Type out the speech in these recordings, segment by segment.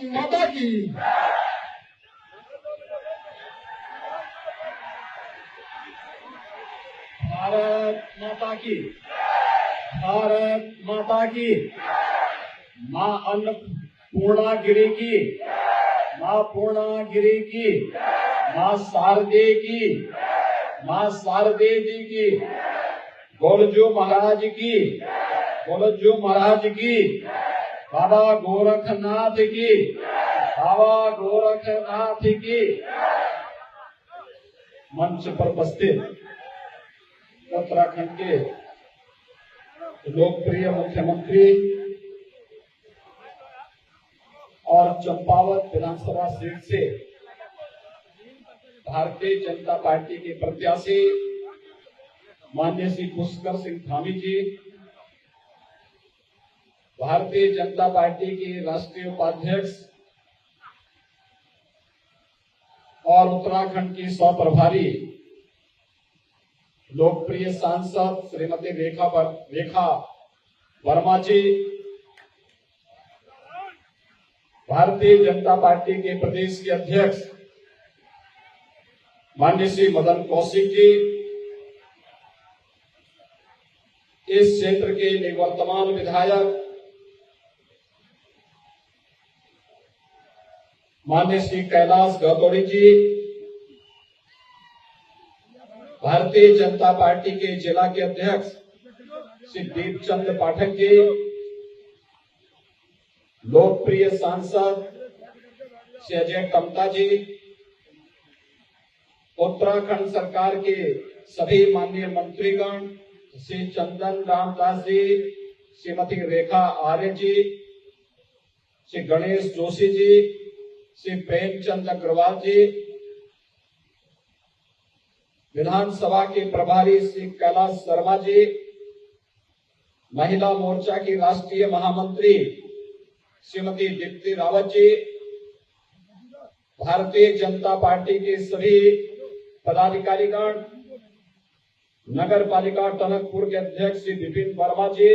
माता की। भारत माता की। भारत माता की। मां अन्नपूर्णागिरी की। मां पूर्णागिरी की। मां शारदे की। मां शारदे जी की। गोलजू महाराज की। गोलजू महाराज की। बाबा गोरखनाथ की। बाबा गोरखनाथ की। मंच पर उपस्थित उत्तराखंड के लोकप्रिय मुख्यमंत्री और चंपावत विधानसभा सीट से भारतीय जनता पार्टी के प्रत्याशी माननीय श्री पुष्कर सिंह धामी जी, भारतीय जनता पार्टी के राष्ट्रीय उपाध्यक्ष और उत्तराखंड की सह प्रभारी लोकप्रिय सांसद श्रीमती रेखा वर्मा जी, भारतीय जनता पार्टी के प्रदेश के अध्यक्ष माननीय श्री मदन कौशिक जी, इस क्षेत्र के निवर्तमान विधायक माननीय श्री कैलाश गौतोड़ी जी, भारतीय जनता पार्टी के जिला के अध्यक्ष श्री दीपचंद पाठक जी, लोकप्रिय सांसद श्री अजय टम्टा जी, उत्तराखंड सरकार के सभी माननीय मंत्रीगण श्री चंदन रामदास जी, श्रीमती रेखा आर्य जी, श्री गणेश जोशी जी, श्री प्रेमचंद अग्रवाल जी, विधानसभा के प्रभारी श्री कैलाश शर्मा जी, महिला मोर्चा की राष्ट्रीय महामंत्री श्रीमती दीप्ति रावत जी, भारतीय जनता पार्टी के सभी पदाधिकारीगण, नगर पालिका टनकपुर के अध्यक्ष श्री विपिन वर्मा जी,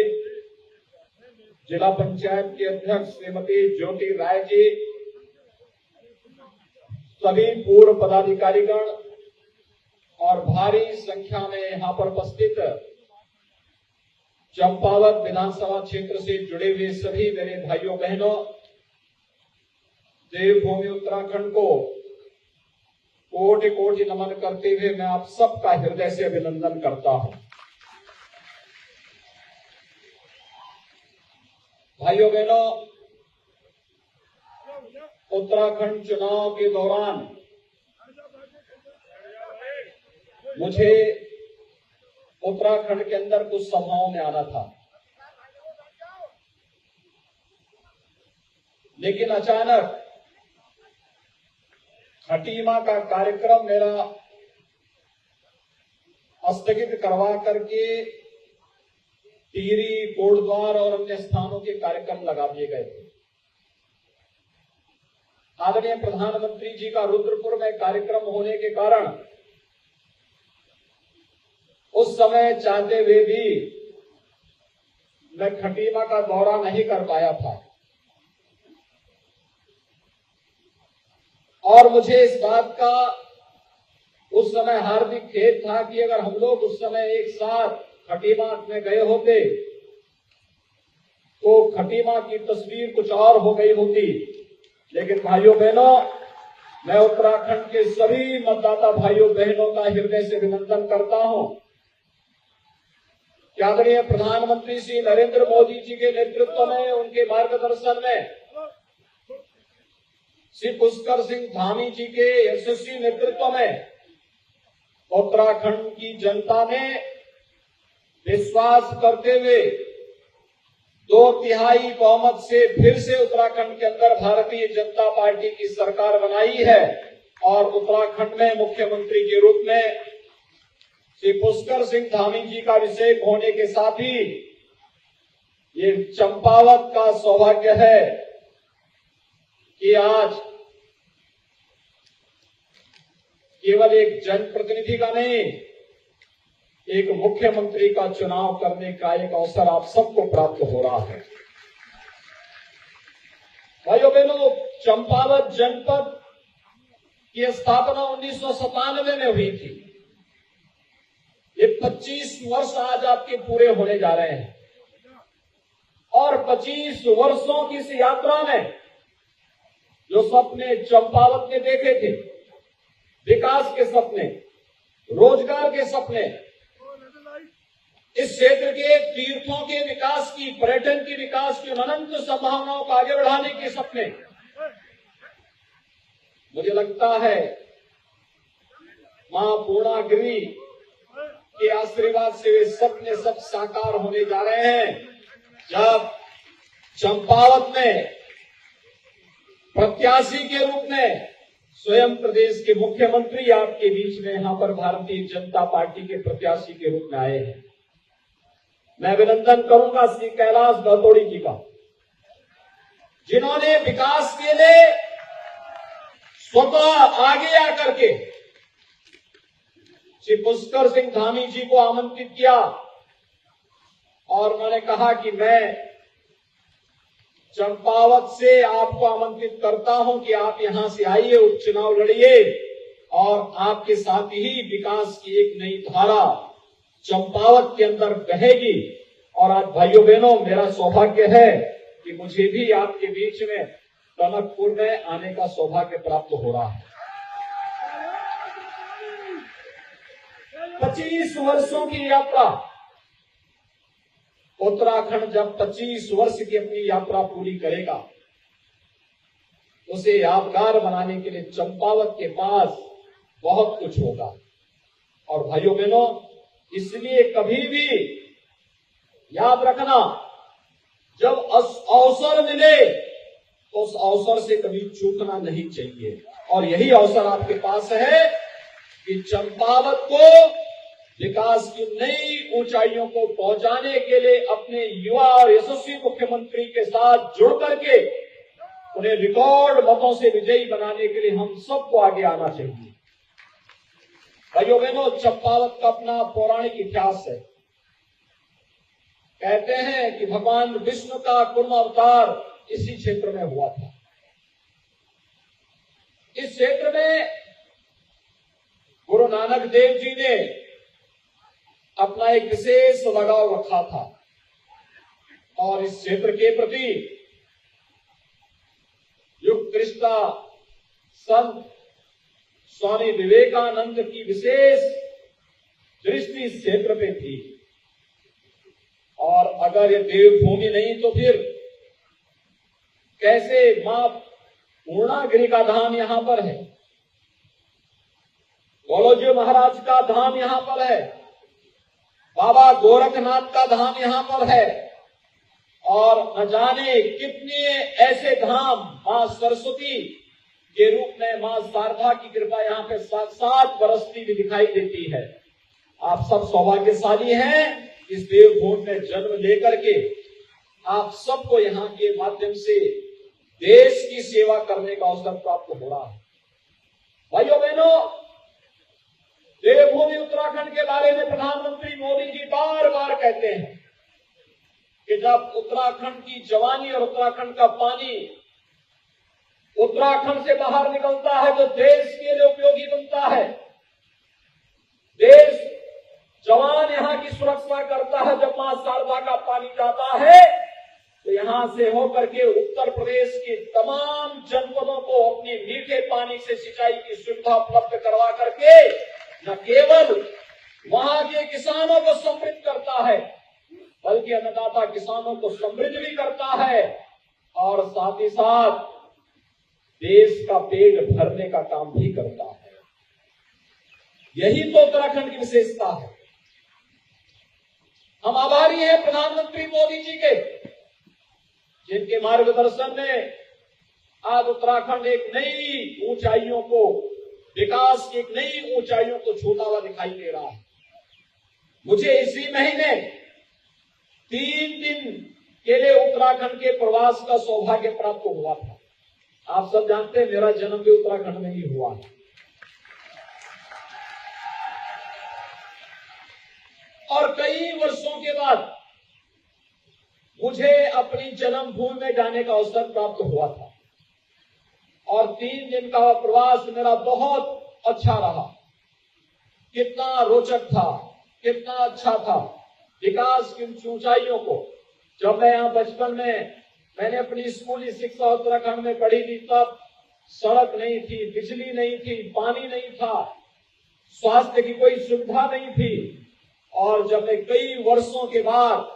जिला पंचायत के अध्यक्ष श्रीमती ज्योति राय जी, सभी पूर्व पदाधिकारीगण और भारी संख्या में यहाँ पर उपस्थित चंपावत विधानसभा क्षेत्र से जुड़े हुए सभी मेरे भाइयों बहनों, देवभूमि उत्तराखंड को कोटि कोटि नमन करते हुए मैं आप सबका हृदय से अभिनंदन करता हूं। भाइयों बहनों, उत्तराखंड चुनाव के दौरान मुझे उत्तराखंड के अंदर कुछ सभाओं में आना था, लेकिन अचानक खटीमा का कार्यक्रम मेरा स्थगित करवा करके टिहरी, कोटद्वार और अन्य स्थानों के कार्यक्रम लगा दिए गए थे। आदरणीय प्रधानमंत्री जी का रुद्रपुर में कार्यक्रम होने के कारण उस समय चाहते हुए भी मैं खटीमा का दौरा नहीं कर पाया था और मुझे इस बात का उस समय हार्दिक खेद था कि अगर हम लोग उस समय एक साथ खटीमा में गए होते तो खटीमा की तस्वीर कुछ और हो गई होती। लेकिन भाइयों बहनों, मैं उत्तराखंड के सभी मतदाता भाइयों बहनों का हृदय से अभिनंदन करता हूं कि आदरणीय प्रधानमंत्री श्री नरेंद्र मोदी जी के नेतृत्व में, उनके मार्गदर्शन में, श्री पुष्कर सिंह धामी जी के यशस्वी नेतृत्व में उत्तराखंड की जनता ने विश्वास करते हुए 2/3 बहुमत से फिर से उत्तराखंड के अंदर भारतीय जनता पार्टी की सरकार बनाई है और उत्तराखंड में मुख्यमंत्री के रूप में श्री पुष्कर सिंह धामी जी का अभिषेक होने के साथ ही ये चंपावत का सौभाग्य है कि आज केवल एक जनप्रतिनिधि का नहीं, एक मुख्यमंत्री का चुनाव करने का एक अवसर आप सबको प्राप्त हो रहा है। भाइयों बहनों, चंपावत जनपद की स्थापना 1997 में हुई थी। ये 25 वर्ष आज आपके पूरे होने जा रहे हैं और 25 वर्षों की इस यात्रा में जो सपने चंपावत ने देखे थे, विकास के सपने, रोजगार के सपने, इस क्षेत्र के तीर्थों के विकास की, पर्यटन के विकास की अनंत संभावनाओं को आगे बढ़ाने के सपने, मुझे लगता है मां पूर्णागिरी के आशीर्वाद से वे सपने सब साकार होने जा रहे हैं। जब चंपावत में प्रत्याशी के रूप में स्वयं प्रदेश के मुख्यमंत्री आपके बीच में यहां पर भारतीय जनता पार्टी के प्रत्याशी के रूप में आए हैं, मैं अभिनंदन करूंगा श्री कैलाश गौतोड़ी जी का, जिन्होंने विकास के लिए स्वतः आगे आकर के श्री पुष्कर सिंह धामी जी को आमंत्रित किया और उन्होंने कहा कि मैं चंपावत से आपको आमंत्रित करता हूं कि आप यहां से आइए, उपचुनाव लड़िए और आपके साथ ही विकास की एक नई धारा चंपावत के अंदर बहेगी। और आज भाइयों बहनों, मेरा सौभाग्य है कि मुझे भी आपके बीच में टनकपुर में आने का सौभाग्य प्राप्त हो रहा है। 25 वर्षों की यात्रा, उत्तराखंड जब 25 वर्ष की अपनी यात्रा पूरी करेगा, उसे यादगार बनाने के लिए चंपावत के पास बहुत कुछ होगा। और भाइयों बहनों, इसलिए कभी भी याद रखना, जब अवसर मिले तो उस अवसर से कभी चूकना नहीं चाहिए। और यही अवसर आपके पास है कि चंपावत को विकास की नई ऊंचाइयों को पहुंचाने के लिए अपने युवा और यशस्वी मुख्यमंत्री के साथ जुड़ करके उन्हें रिकॉर्ड मतों से विजयी बनाने के लिए हम सबको आगे आना चाहिए। भाइयों बहनों, चंपावत का अपना पौराणिक इतिहास है। कहते हैं कि भगवान विष्णु का कुर्म अवतार इसी क्षेत्र में हुआ था। इस क्षेत्र में गुरु नानक देव जी ने अपना एक विशेष लगाव रखा था और इस क्षेत्र के प्रति युगकृष्णा संत स्वामी विवेकानंद की विशेष दृष्टि इस क्षेत्र पे थी। और अगर ये देवभूमि नहीं तो फिर कैसे मां पूर्णागिरी का धाम यहां पर है, गोलोजी महाराज का धाम यहां पर है, बाबा गोरखनाथ का धाम यहां पर है और न जाने कितने ऐसे धाम मां सरस्वती के रूप में मां शारदा की कृपा यहाँ पे साक्षात बरसती भी दिखाई देती है। आप सब सौभाग्यशाली हैं इस देवभूमि में जन्म लेकर के। आप सबको यहाँ के माध्यम से देश की सेवा करने का अवसर प्राप्त हो रहा है। भाइयों बहनों, देवभूमि उत्तराखंड के बारे में प्रधानमंत्री मोदी जी बार बार कहते हैं कि जब उत्तराखंड की जवानी और उत्तराखंड का पानी उत्तराखंड से बाहर निकलता है तो देश के लिए उपयोगी बनता है। देश जवान यहाँ की सुरक्षा करता है। जब मां शारदा का पानी जाता है तो यहां से होकर के उत्तर प्रदेश के तमाम जनपदों को अपनी मीठे पानी से सिंचाई की सुविधा उपलब्ध करवा करके न केवल वहां के किसानों को समृद्ध करता है बल्कि अन्नदाता किसानों को समृद्ध भी करता है और साथ ही साथ देश का पेट भरने का काम भी करता है। यही तो उत्तराखंड की विशेषता है। हम आभारी हैं प्रधानमंत्री मोदी जी के, जिनके मार्गदर्शन में आज उत्तराखंड एक नई ऊंचाइयों को, विकास की एक नई ऊंचाइयों को छूता हुआ दिखाई दे रहा है। मुझे इसी महीने 3 दिन के लिए उत्तराखंड के प्रवास का सौभाग्य प्राप्त हुआ था। आप सब जानते हैं मेरा जन्म भी उत्तराखंड में ही हुआ है और कई वर्षों के बाद मुझे अपनी जन्मभूमि में जाने का अवसर प्राप्त हुआ था। और 3 दिन का प्रवास मेरा बहुत अच्छा रहा। कितना रोचक था, कितना अच्छा था। विकास की ऊंचाइयों को जब मैं यहाँ बचपन में मैंने अपनी स्कूली शिक्षा उत्तराखंड में पढ़ी थी, तब सड़क नहीं थी, बिजली नहीं थी, पानी नहीं था, स्वास्थ्य की कोई सुविधा नहीं थी। और जब मैं कई वर्षों के बाद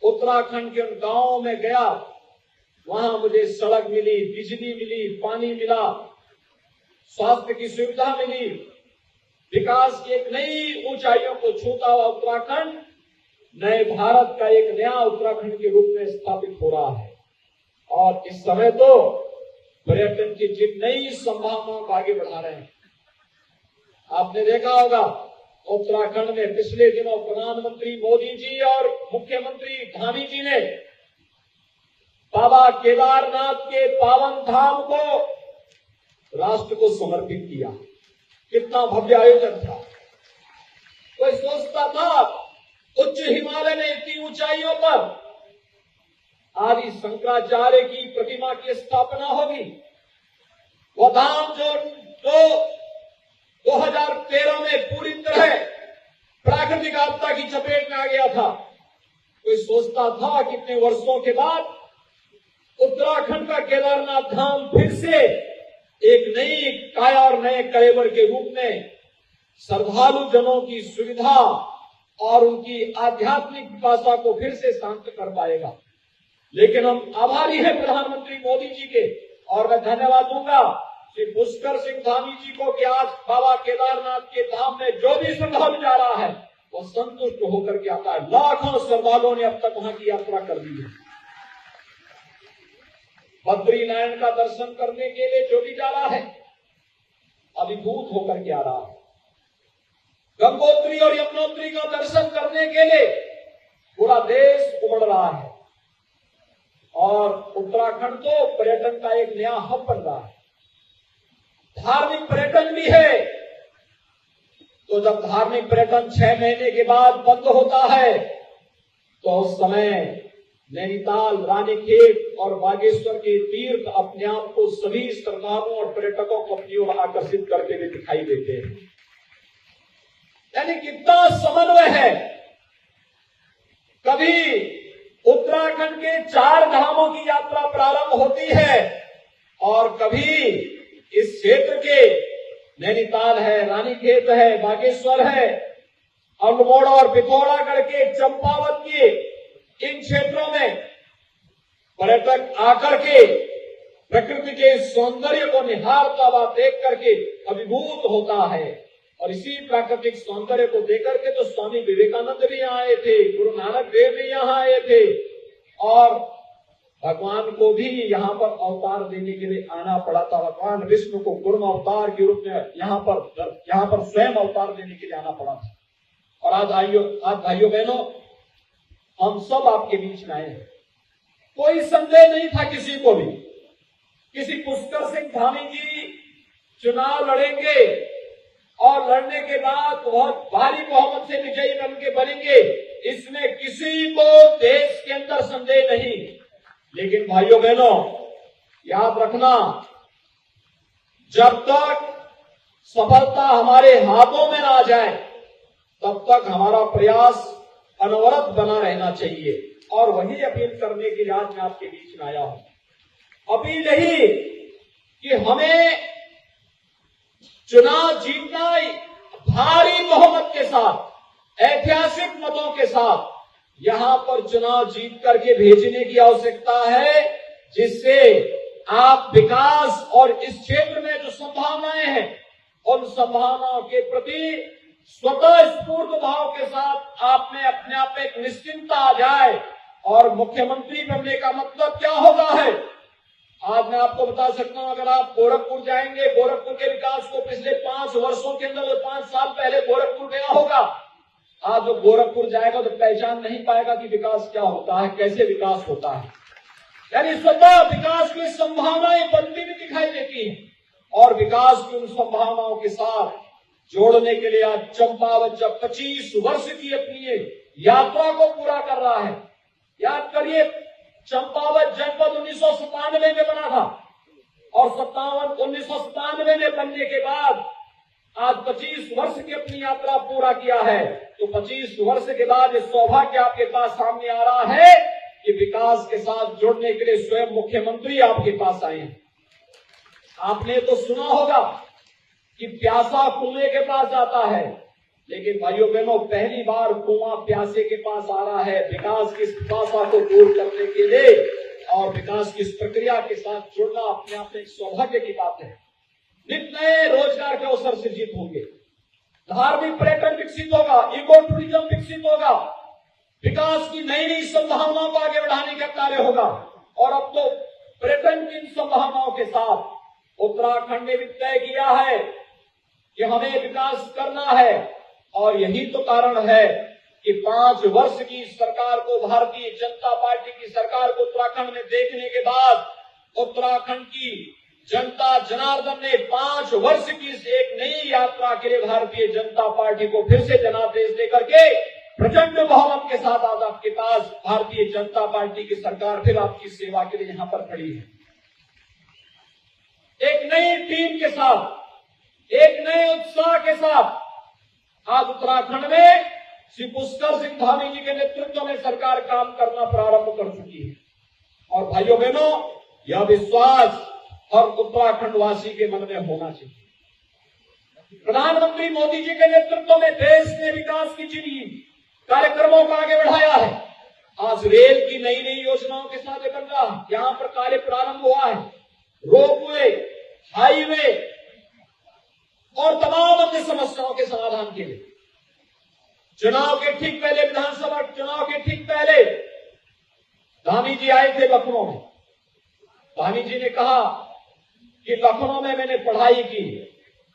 उत्तराखंड के उन गांवों में गया, वहां मुझे सड़क मिली, बिजली मिली, पानी मिला, स्वास्थ्य की सुविधा मिली। विकास की एक नई ऊंचाइयों को छूता हुआ उत्तराखंड नए भारत का एक नया उत्तराखंड के रूप में स्थापित हो रहा है। और इस समय तो पर्यटन की जिन नई संभावनाओं को आगे बढ़ा रहे हैं। आपने देखा होगा उत्तराखंड में पिछले दिनों प्रधानमंत्री मोदी जी और मुख्यमंत्री धामी जी ने बाबा केदारनाथ के पावन धाम को राष्ट्र को समर्पित किया। कितना भव्य आयोजन था। कोई सोचता था उच्च हिमालय में इतनी ऊंचाइयों पर आदि शंकराचार्य की प्रतिमा की स्थापना होगी। वह धाम जो 2013 में पूरी तरह प्राकृतिक आपदा की चपेट में आ गया था। कोई सोचता था कितने वर्षों के बाद उत्तराखंड का केदारनाथ धाम फिर से एक नई काया और नए कलेवर के रूप में श्रद्धालु जनों की सुविधा और उनकी आध्यात्मिक पिपासा को फिर से शांत कर पाएगा। लेकिन हम आभारी हैं प्रधानमंत्री मोदी जी के, और मैं धन्यवाद दूंगा श्री पुष्कर सिंह धामी जी को कि आज बाबा केदारनाथ के धाम में जो भी श्रद्धालु जा रहा है वो संतुष्ट होकर के आता है। लाखों श्रद्धालुओं ने अब तक वहां की यात्रा कर दी है। बद्रीनारायण का दर्शन करने के लिए जो भी जा रहा है अभिभूत होकर के आ रहा है। गंगोत्री और यमुनोत्री का दर्शन करने के लिए पूरा देश उमड़ रहा है। और उत्तराखंड तो पर्यटन का एक नया हब बन रहा है। धार्मिक पर्यटन भी है। तो जब धार्मिक पर्यटन 6 महीने के बाद बंद होता है तो उस समय नैनीताल, रानीखेत और बागेश्वर के तीर्थ अपने आप को सभी श्रद्धालुओं और पर्यटकों को अपनी ओर आकर्षित करते हुए दिखाई देते हैं। यानी कितना समन्वय है। कभी उत्तराखंड के 4 धामों की यात्रा प्रारंभ होती है और कभी इस क्षेत्र के नैनीताल है, रानीखेत है, बागेश्वर है, अल्मोड़ा और पिथौरागढ़ के चंपावत के इन क्षेत्रों में पर्यटक आकर के प्रकृति के सौंदर्य को निहारता हुआ देख करके अभिभूत होता है। और इसी प्राकृतिक सौंदर्य को देख करके तो स्वामी विवेकानंद भी यहाँ आए थे, गुरु नानक देव भी यहाँ आए थे, और भगवान को भी यहाँ पर अवतार देने के लिए आना पड़ा था। भगवान विष्णु को कुर्म अवतार के रूप में यहाँ पर स्वयं अवतार देने के लिए आना पड़ा था। और आज भाइयों बहनों, हम सब आपके बीच में आए हैं। कोई संदेह नहीं था किसी को भी। किसी पुष्कर सिंह धामी जी चुनाव लड़ेंगे और लड़ने के बाद बहुत भारी बहुमत से विजयी बन के बनेंगे, इसमें किसी को देश के अंदर संदेह नहीं। लेकिन भाइयों बहनों, याद रखना, जब तक सफलता हमारे हाथों में ना जाए तब तक हमारा प्रयास अनवरत बना रहना चाहिए। और वही अपील करने के लिए आज मैं आपके बीच में आया हूं। अपील यही कि हमें चुनाव जीतना भारी बहुमत के साथ, ऐतिहासिक मतों के साथ यहां पर चुनाव जीत करके भेजने की आवश्यकता है, जिससे आप विकास और इस क्षेत्र में जो संभावनाएं हैं उन संभावनाओं के प्रति स्वतः स्फूर्त भाव के साथ आप में अपने आप में एक निश्चिंतता आ जाए। और मुख्यमंत्री बनने का मतलब क्या होगा है, आज मैं आपको बता सकता हूं। अगर आप गोरखपुर जाएंगे, गोरखपुर के विकास को पिछले 5 वर्षों के अंदर, 5 साल पहले गोरखपुर गया होगा, आज जो गोरखपुर जाएगा तो पहचान नहीं पाएगा कि विकास क्या होता है, कैसे विकास होता है। यानी स्वतः विकास की संभावनाएं बनती भी दिखाई देती हैं। और विकास की उन संभावनाओं के साथ जोड़ने के लिए आज चंपावत जब 25 वर्ष की अपनी यात्रा को पूरा कर रहा है। याद करिए, चंपावत जनपद 1997 में बना था। और 1997 में बनने के बाद आज 25 वर्ष की अपनी यात्रा पूरा किया है। तो 25 वर्ष के बाद ये सौभाग्य आपके पास सामने आ रहा है कि विकास के साथ जुड़ने के लिए स्वयं मुख्यमंत्री आपके पास आए हैं। आपने तो सुना होगा कि प्यासा कुएं के पास आता है, लेकिन भाइयों बहनों पहली बार कुआं प्यासे के पास आ रहा है विकास की प्यासा को दूर करने के लिए। और विकास की इस प्रक्रिया के साथ जुड़ना अपने आप में एक सौभाग्य की बात है। नित नए रोजगार के अवसर सृजित होंगे, धार्मिक पर्यटन विकसित होगा, इको टूरिज्म विकसित होगा, विकास की नई नई संभावनाओं को आगे बढ़ाने का कार्य होगा। और अब तो पर्यटन की इन संभावनाओं के साथ उत्तराखंड ने भी तय किया है कि हमें विकास करना है। और यही तो कारण है कि 5 वर्ष की सरकार को, भारतीय जनता पार्टी की सरकार को उत्तराखंड में देखने के बाद उत्तराखंड की जनता जनार्दन ने 5 वर्ष की इस एक नई यात्रा के लिए भारतीय जनता पार्टी को फिर से जनादेश देकर के प्रचंड बहुमत के साथ आज आपके पास भारतीय जनता पार्टी की सरकार फिर आपकी सेवा के लिए यहां पर खड़ी है। एक नई टीम के साथ, एक नए उत्साह के साथ आज उत्तराखंड में श्री पुष्कर सिंह धामी जी के नेतृत्व में सरकार काम करना प्रारंभ कर चुकी है। और भाइयों बहनों, यह विश्वास हर उत्तराखंड वासी के मन में होना चाहिए। प्रधानमंत्री मोदी जी के नेतृत्व में देश ने विकास की जिन कार्यक्रमों को आगे बढ़ाया है। आज रेल की नई नई योजनाओं के साथ बन रहा है, यहां पर कार्य प्रारंभ हुआ है। रोपवे, हाईवे और तमाम अन्य समस्याओं के समाधान के लिए चुनाव के ठीक पहले, विधानसभा चुनाव के ठीक पहले धामी जी आए थे लखनऊ में। धामी जी ने कहा कि लखनऊ में मैंने पढ़ाई की।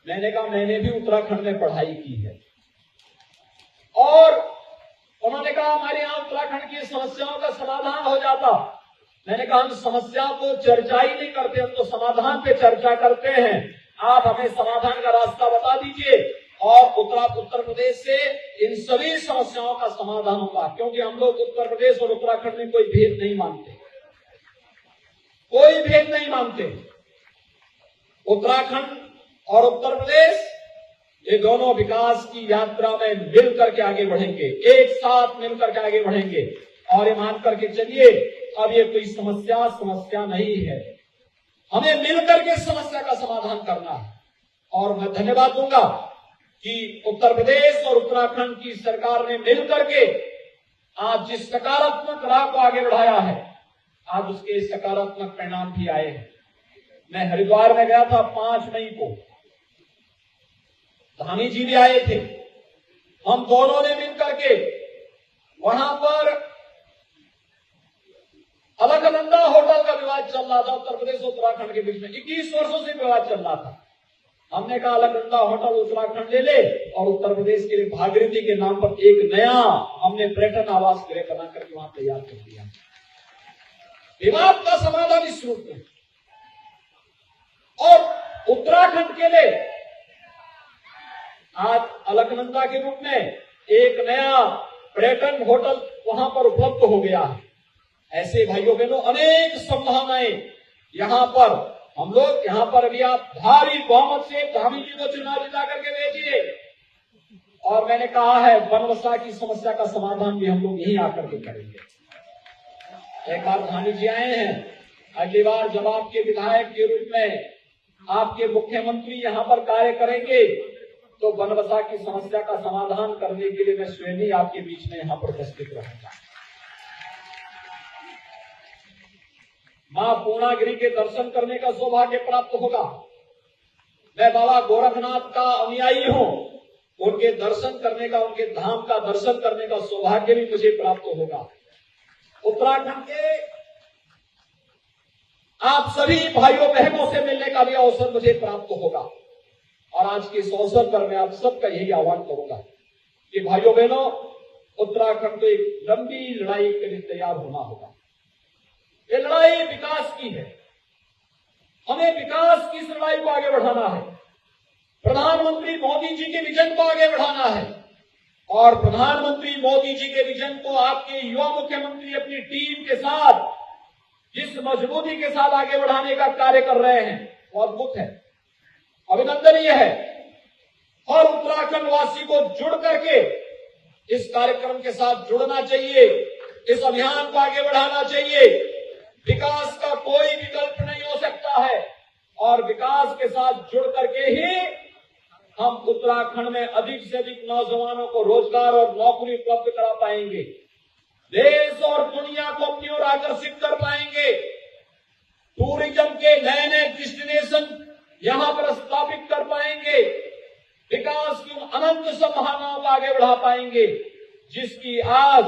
मैंने कहा मैंने भी उत्तराखंड में पढ़ाई की है। और उन्होंने कहा हमारे यहां उत्तराखंड की समस्याओं का समाधान हो जाता। मैंने कहा हम समस्या को चर्चा ही नहीं करते, हम तो समाधान पे चर्चा करते हैं। आप हमें समाधान का रास्ता बता दीजिए और उत्तर प्रदेश से इन सभी समस्याओं का समाधान होगा। क्योंकि हम लोग उत्तर प्रदेश और उत्तराखंड में कोई भेद नहीं मानते, कोई भेद नहीं मानते। उत्तराखंड और उत्तर प्रदेश ये दोनों विकास की यात्रा में मिल करके आगे बढ़ेंगे, एक साथ मिलकर के आगे बढ़ेंगे। और ये मान करके चलिए, अब ये कोई समस्या नहीं है, हमें मिलकर के समस्या का समाधान करना है। और मैं धन्यवाद दूंगा कि उत्तर प्रदेश और उत्तराखंड की सरकार ने मिलकर के आज जिस सकारात्मक राह को आगे बढ़ाया है, आज उसके सकारात्मक परिणाम भी आए हैं। मैं हरिद्वार में गया था 5 मई को, धामी जी भी आए थे। हम दोनों ने मिलकर के वहां पर अलकनंदा होटल का विवाद चल रहा था उत्तर प्रदेश और उत्तराखंड के बीच में। 21 वर्षों से विवाद चल रहा था। हमने कहा अलकनंदा होटल उत्तराखंड ले ले और उत्तर प्रदेश के लिए भागीरथी के नाम पर एक नया हमने पर्यटन आवास गृह बना करके वहां तैयार कर दिया। विवाद का समाधान इस रूप में। और उत्तराखंड के लिए आज अलकनंदा के रूप में एक नया पर्यटन होटल वहां पर उपलब्ध हो गया है। ऐसे भाइयों बहनों अनेक संभावनाएं यहां पर, हम लोग यहां पर भी आप भारी बहुमत से धामी जी को चुनाव जिता करके भेजिए। और मैंने कहा है बनबसा की समस्या का समाधान भी हम लोग यहीं आकर के करेंगे। एक बार धामी जी आए हैं, अगली बार जब आपके विधायक के रूप में आपके मुख्यमंत्री यहां पर कार्य करेंगे तो बनबसा की समस्या का समाधान करने के लिए मैं स्वयं ही आपके बीच में यहां पर उपस्थित रहूंगा। मां पूर्णागिरी के दर्शन करने का सौभाग्य प्राप्त होगा। मैं बाबा गोरखनाथ का अनुयायी हूं, उनके दर्शन करने का, उनके धाम का दर्शन करने का सौभाग्य भी मुझे प्राप्त होगा। उत्तराखंड के आप सभी भाइयों बहनों से मिलने का भी अवसर मुझे प्राप्त होगा। और आज के इस अवसर पर मैं आप सबका यही आह्वान करूंगा कि भाइयों बहनों, उत्तराखंड को एक लंबी लड़ाई के लिए तैयार होना होगा। ये लड़ाई विकास की है, हमें विकास की इस लड़ाई को आगे बढ़ाना है। प्रधानमंत्री मोदी जी के विजन को आगे बढ़ाना है। और प्रधानमंत्री मोदी जी के विजन को आपके युवा मुख्यमंत्री अपनी टीम के साथ जिस मजबूती के साथ आगे बढ़ाने का कार्य कर रहे हैं वो अद्भुत है, अभिनंदनीय है। हर उत्तराखंड वासी को जुड़ करके इस कार्यक्रम के साथ जुड़ना चाहिए, इस अभियान को आगे बढ़ाना चाहिए। विकास का कोई विकल्प नहीं हो सकता है और विकास के साथ जुड़ करके ही हम उत्तराखंड में अधिक से अधिक नौजवानों को रोजगार और नौकरी उपलब्ध करा पाएंगे, देश और दुनिया को अपनी ओर आकर्षित कर पाएंगे, टूरिज्म के नए नए डेस्टिनेशन यहां पर स्थापित कर पाएंगे, विकास की अनंत संभावनाओं को आगे बढ़ा पाएंगे, जिसकी आज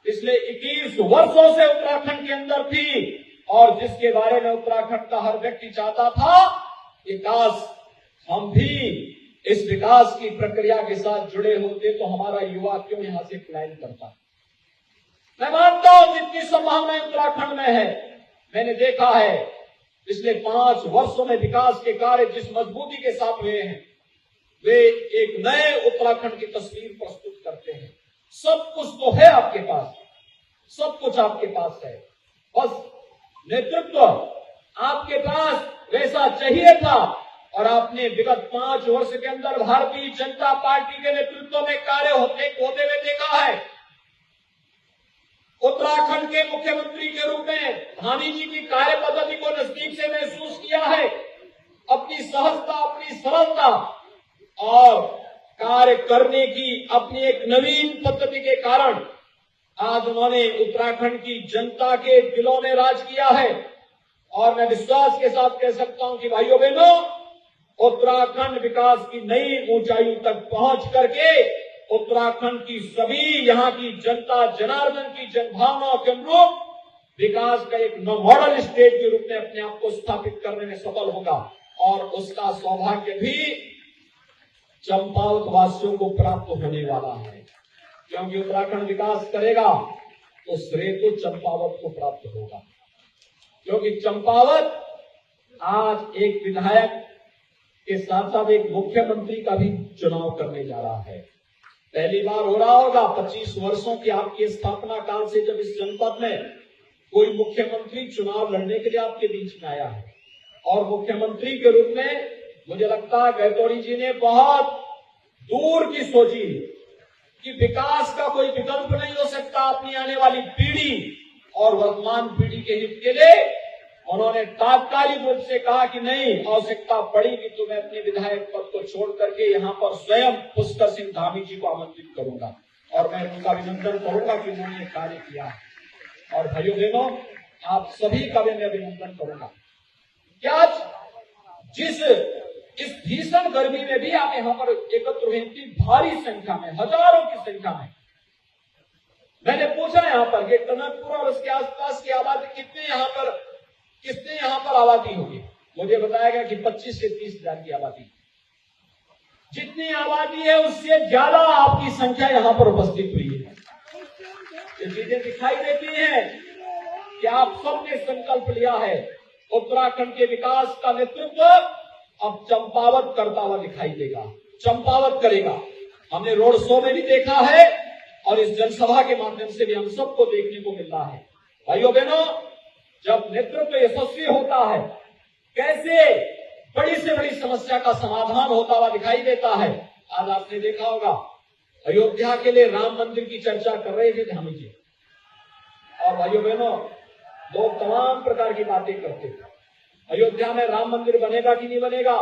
पिछले 21 वर्षों से उत्तराखंड के अंदर थी और जिसके बारे में उत्तराखंड का हर व्यक्ति चाहता था। विकास, हम भी इस विकास की प्रक्रिया के साथ जुड़े होते तो हमारा युवा क्यों यहां से पलायन करता। मैं मानता हूं जितनी संभावनाएं उत्तराखंड में है, मैंने देखा है पिछले 5 वर्षों में विकास के कार्य जिस मजबूती के साथ हुए हैं, वे एक नए उत्तराखंड की तस्वीर प्रस्तुत करते हैं। सब कुछ तो है आपके पास, सब कुछ आपके पास है, बस नेतृत्व आपके पास वैसा चाहिए था और आपने विगत 5 वर्ष के अंदर भारतीय जनता पार्टी के नेतृत्व में कार्य होते हुए देखा है। उत्तराखंड के मुख्यमंत्री के रूप में धामी जी की कार्य पद्धति को नजदीक से महसूस किया है। अपनी सहजता, अपनी सरलता और कार्य करने की अपनी एक नवीन पद्धति के कारण आज उन्होंने उत्तराखंड की जनता के दिलों में राज किया है और मैं विश्वास के साथ कह सकता हूं कि भाइयों बहनों, उत्तराखंड विकास की नई ऊंचाइयों तक पहुंच करके उत्तराखंड की सभी यहां की जनता जनार्दन की जनभावनाओं के अनुरूप विकास का एक मॉडल स्टेट के रूप में अपने आप को स्थापित करने में सफल होगा और उसका सौभाग्य भी चंपावत वासियों को प्राप्त होने वाला है। क्योंकि उत्तराखंड विकास करेगा तो श्रेय तो चंपावत को प्राप्त होगा, क्योंकि चंपावत आज एक विधायक के साथ साथ एक मुख्यमंत्री का भी चुनाव करने जा रहा है। पहली बार हो रहा होगा 25 वर्षों की आपकी स्थापना काल से जब इस जनपद में कोई मुख्यमंत्री चुनाव लड़ने के लिए आपके बीच में आया है और मुख्यमंत्री के रूप में मुझे लगता है गहतोड़ी जी ने बहुत दूर की सोची कि विकास का कोई विकल्प नहीं हो सकता अपनी आने वाली पीढ़ी और वर्तमान पीढ़ी के हित के लिए। उन्होंने तात्कालिक रूप से कहा कि नहीं, आवश्यकता पड़ेगी तो मैं अपने विधायक पद को छोड़ करके यहाँ पर स्वयं पुष्कर सिंह धामी जी को आमंत्रित करूंगा और मैं उनका अभिनंदन करूंगा कि उन्होंने कार्य किया है। और भाइयों बहनों, आप सभी का भी मैं अभिनंदन करूंगा कि आज जिस इस भीषण गर्मी में भी आप यहाँ पर एकत्र हुए इतनी भारी संख्या में, हजारों की संख्या में। मैंने पूछा यहाँ पर कि टनकपुर और उसके आसपास की आबादी कितने यहाँ पर आबादी होगी। मुझे बताया गया कि 25 से 30 हजार की आबादी। जितनी आबादी है उससे ज्यादा आपकी संख्या यहाँ पर उपस्थित हुई है। ये चीजें दिखाई देती हैं कि आप सबने संकल्प लिया है उत्तराखंड के विकास का नेतृत्व अब चंपावत करता हुआ दिखाई देगा, चंपावत करेगा। हमने रोड शो में भी देखा है और इस जनसभा के माध्यम से भी हम सबको देखने को मिल रहा है। भाइयों बहनों, जब नेतृत्व यशस्वी होता है, कैसे बड़ी से बड़ी समस्या का समाधान होता हुआ दिखाई देता है। आज आपने देखा होगा अयोध्या के लिए राम मंदिर की चर्चा कर रहे थे धामी जी, और भाइयों बहनों, लोग तमाम प्रकार की बातें करते थे। अयोध्या में राम मंदिर बनेगा कि नहीं बनेगा,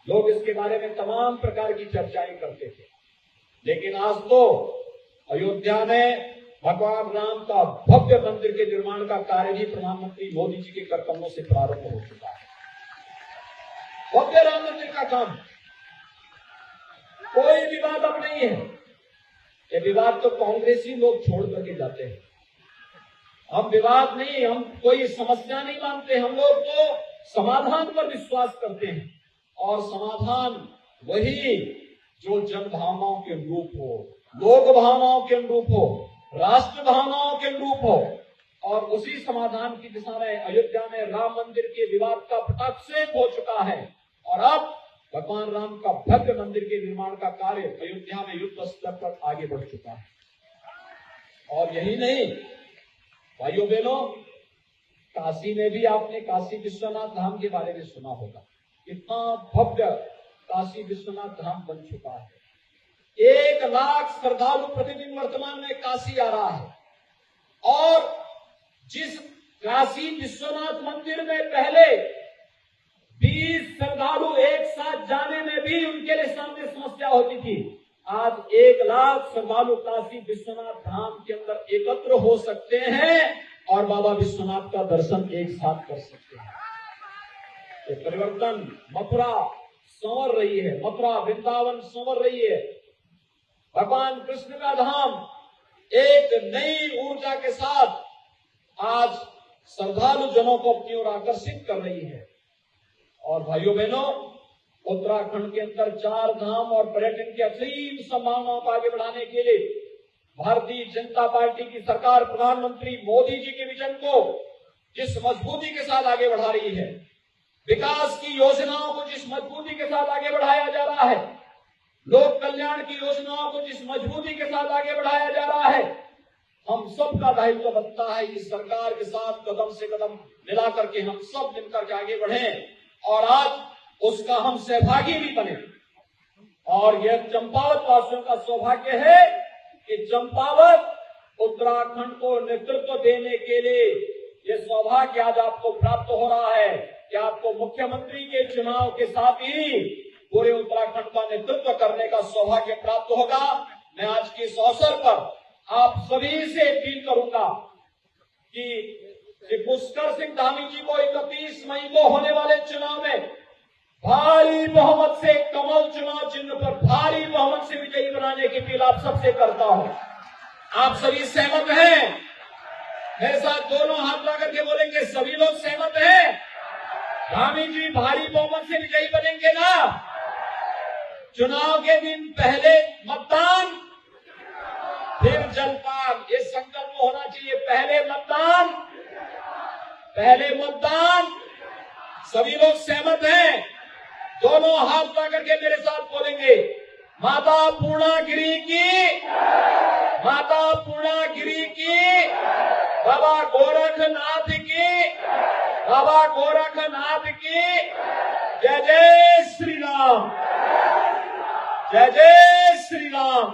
लोग इसके बारे में तमाम प्रकार की चर्चाएं करते थे। लेकिन आज तो अयोध्या में भगवान राम का भव्य मंदिर के निर्माण का कार्य भी प्रधानमंत्री मोदी जी के करकमों से प्रारंभ हो चुका है। भव्य राम मंदिर का काम, कोई विवाद अब नहीं है। ये विवाद तो कांग्रेसी लोग छोड़ करके जाते हैं। हम विवाद नहीं, हम कोई समस्या नहीं मानते। हम लोग तो समाधान पर विश्वास करते हैं और समाधान वही जो जन भावनाओं के अनुरूप हो, लोक भावनाओं के अनुरूप हो, राष्ट्र भावनाओं के अनुरूप हो। और उसी समाधान की दिशा में अयोध्या में राम मंदिर के विवाद का पटाक्षेप हो चुका है और अब भगवान राम का भव्य मंदिर के निर्माण का कार्य अयोध्या में युद्ध स्तर पर आगे बढ़ चुका है। और यही नहीं भाइयों बहनों, काशी में भी आपने काशी विश्वनाथ धाम के बारे में सुना होगा, इतना भव्य काशी विश्वनाथ धाम बन चुका है। 1 लाख श्रद्धालु प्रतिदिन वर्तमान में काशी आ रहा है। और जिस काशी विश्वनाथ मंदिर में पहले 20 श्रद्धालु एक साथ जाने में भी उनके लिए सामने समस्या होती थी, आज 1 लाख श्रद्धालु काशी विश्वनाथ धाम के अंदर एकत्र हो सकते हैं और बाबा विश्वनाथ का दर्शन एक साथ कर सकते हैं। ये परिवर्तन मथुरा संवर रही है, मथुरा वृंदावन संवर रही है। भगवान कृष्ण का धाम एक नई ऊर्जा के साथ आज श्रद्धालु जनों को अपनी ओर आकर्षित कर रही है। और भाइयों बहनों, उत्तराखंड के अंदर 4 धाम और पर्यटन की असीम संभावनाओं को आगे बढ़ाने के लिए भारतीय जनता पार्टी की सरकार प्रधानमंत्री मोदी जी के विजन को जिस मजबूती के साथ आगे बढ़ा रही है, विकास की योजनाओं को जिस मजबूती के साथ आगे बढ़ाया जा रहा है, लोक कल्याण की योजनाओं को जिस मजबूती के साथ आगे बढ़ाया जा रहा है, हम सब का दायित्व बनता है इस सरकार के साथ कदम से कदम मिला करके हम सब मिलकर के आगे बढ़ें और आज उसका हम सहभागी भी बने। और यह चंपावत वासियों का सौभाग्य है कि चंपावत उत्तराखंड को नेतृत्व देने के लिए यह सौभाग्य आज आपको प्राप्त हो रहा है कि आपको मुख्यमंत्री के चुनाव के साथ ही पूरे उत्तराखंड का नेतृत्व करने का सौभाग्य प्राप्त होगा। मैं आज के इस अवसर पर आप सभी से अपील करूंगा कि श्री पुष्कर सिंह धामी जी को 31 मई को होने वाले चुनाव में भारी बहुमत से कमल चुनाव चिन्ह पर भारी बहुमत से विजयी बनाने की अपील आप सबसे करता हूं। आप सभी सहमत हैं? मेरे साथ दोनों हाथ लगा करके बोलेंगे, सभी लोग सहमत हैं? धामी जी भारी बहुमत से विजयी बनेंगे ना? चुनाव के दिन पहले मतदान फिर जलपान, ये संकल्प होना चाहिए। पहले मतदान। सभी लोग सहमत हैं? दोनों हाथ उठा करके मेरे साथ बोलेंगे, माता पूर्णागिरी की, माता पूर्णागिरी की, बाबा गोरखनाथ की, बाबा गोरखनाथ की। जय जय श्री राम, जय जय श्री राम।